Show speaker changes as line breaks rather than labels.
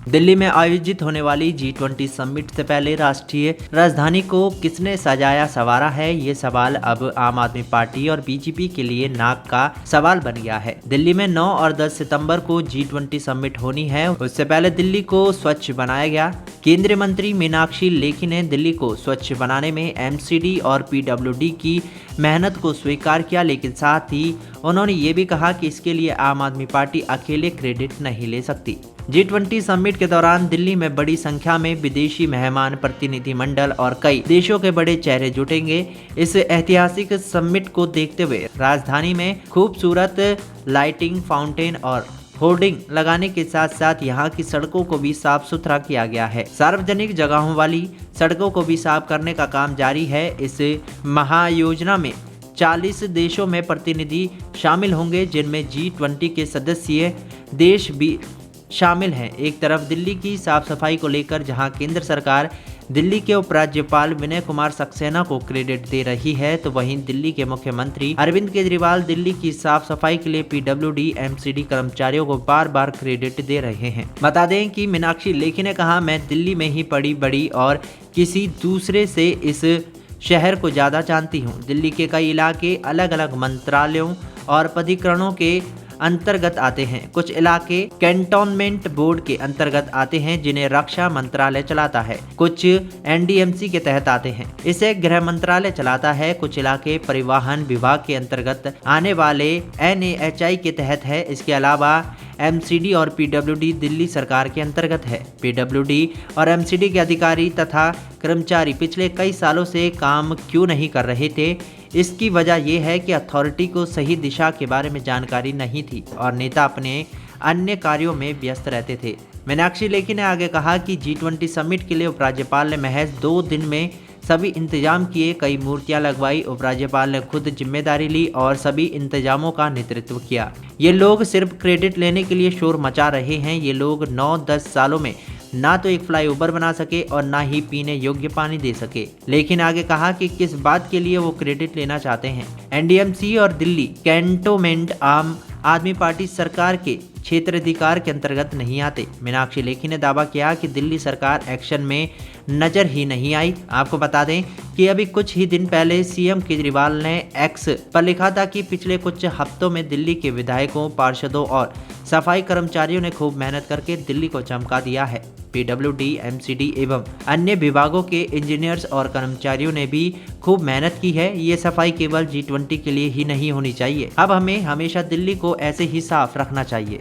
दिल्ली में आयोजित होने वाली G20 समिट से पहले राष्ट्रीय राजधानी को किसने सजाया संवारा है, ये सवाल अब आम आदमी पार्टी और बीजेपी के लिए नाक का सवाल बन गया है। दिल्ली में 9 और 10 सितंबर को G20 समिट होनी है। उससे पहले दिल्ली को स्वच्छ बनाया गया। केंद्रीय मंत्री मीनाक्षी लेखी ने दिल्ली को स्वच्छ बनाने में MCD और PWD की मेहनत को स्वीकार किया, लेकिन साथ ही उन्होंने ये भी कहा कि इसके लिए आम आदमी पार्टी अकेले क्रेडिट नहीं ले सकती। G20 समिट के दौरान दिल्ली में बड़ी संख्या में विदेशी मेहमान प्रतिनिधिमंडल और कई देशों के बड़े चेहरे जुटेंगे। इस ऐतिहासिक समिट को देखते हुए राजधानी में खूबसूरत लाइटिंग, फाउंटेन और होर्डिंग लगाने के साथ साथ यहाँ की सड़कों को भी साफ सुथरा किया गया है। सार्वजनिक जगहों वाली सड़कों को भी साफ करने का काम जारी है। इस महायोजना में 40 देशों में प्रतिनिधि शामिल होंगे, जिनमें G20 के सदस्य देश भी शामिल हैं। एक तरफ दिल्ली की साफ सफाई को लेकर जहां केंद्र सरकार दिल्ली के उपराज्यपाल विनय कुमार सक्सेना को क्रेडिट दे रही है, तो वहीं दिल्ली के मुख्यमंत्री अरविंद केजरीवाल दिल्ली की साफ सफाई के लिए PWD MCD कर्मचारियों को बार बार क्रेडिट दे रहे हैं। बता दें कि मीनाक्षी लेखी ने कहा, मैं दिल्ली में ही पड़ी बड़ी और किसी दूसरे से इस शहर को ज़्यादा जानती हूँ। दिल्ली के कई इलाके अलग अलग मंत्रालयों और प्राधिकरणों के अंतर्गत आते हैं। कुछ इलाके कैंटोनमेंट बोर्ड के अंतर्गत आते हैं, जिन्हें रक्षा मंत्रालय चलाता है। कुछ NDMC के तहत आते हैं, इसे गृह मंत्रालय चलाता है। कुछ इलाके परिवहन विभाग के अंतर्गत आने वाले NAHI के तहत है। इसके अलावा MCD और PWD दिल्ली सरकार के अंतर्गत है। PWD और MCD के अधिकारी तथा कर्मचारी पिछले कई सालों से काम क्यों नहीं कर रहे थे? इसकी वजह यह है कि अथॉरिटी को सही दिशा के बारे में जानकारी नहीं थी और नेता अपने अन्य कार्यों में व्यस्त रहते थे। मीनाक्षी लेखी ने आगे कहा कि G20 समिट के लिए उपराज्यपाल ने महज 2 दिन में सभी इंतजाम किए, कई मूर्तियां लगवाई। उपराज्यपाल ने खुद जिम्मेदारी ली और सभी इंतजामों का नेतृत्व किया। ये लोग सिर्फ क्रेडिट लेने के लिए शोर मचा रहे हैं। ये लोग 9-10 सालों में ना तो एक फ्लाईओवर बना सके और ना ही पीने योग्य पानी दे सके। लेकिन आगे कहा कि किस बात के लिए वो क्रेडिट लेना चाहते हैं। NDMC और दिल्ली कैंटोनमेंट आम आदमी पार्टी सरकार के क्षेत्राधिकार के अंतर्गत नहीं आते। मीनाक्षी लेखी ने दावा किया कि दिल्ली सरकार एक्शन में नजर ही नहीं आई। आपको बता दें कि अभी कुछ ही दिन पहले CM केजरीवाल ने X पर लिखा था कि पिछले कुछ हफ्तों में दिल्ली के विधायकों, पार्षदों और सफाई कर्मचारियों ने खूब मेहनत करके दिल्ली को चमका दिया है। PWD, MCD एवं अन्य विभागों के इंजीनियर्स और कर्मचारियों ने भी खूब मेहनत की है। ये सफाई केवल G20 के लिए ही नहीं होनी चाहिए। अब हमें हमेशा दिल्ली को ऐसे ही साफ रखना चाहिए।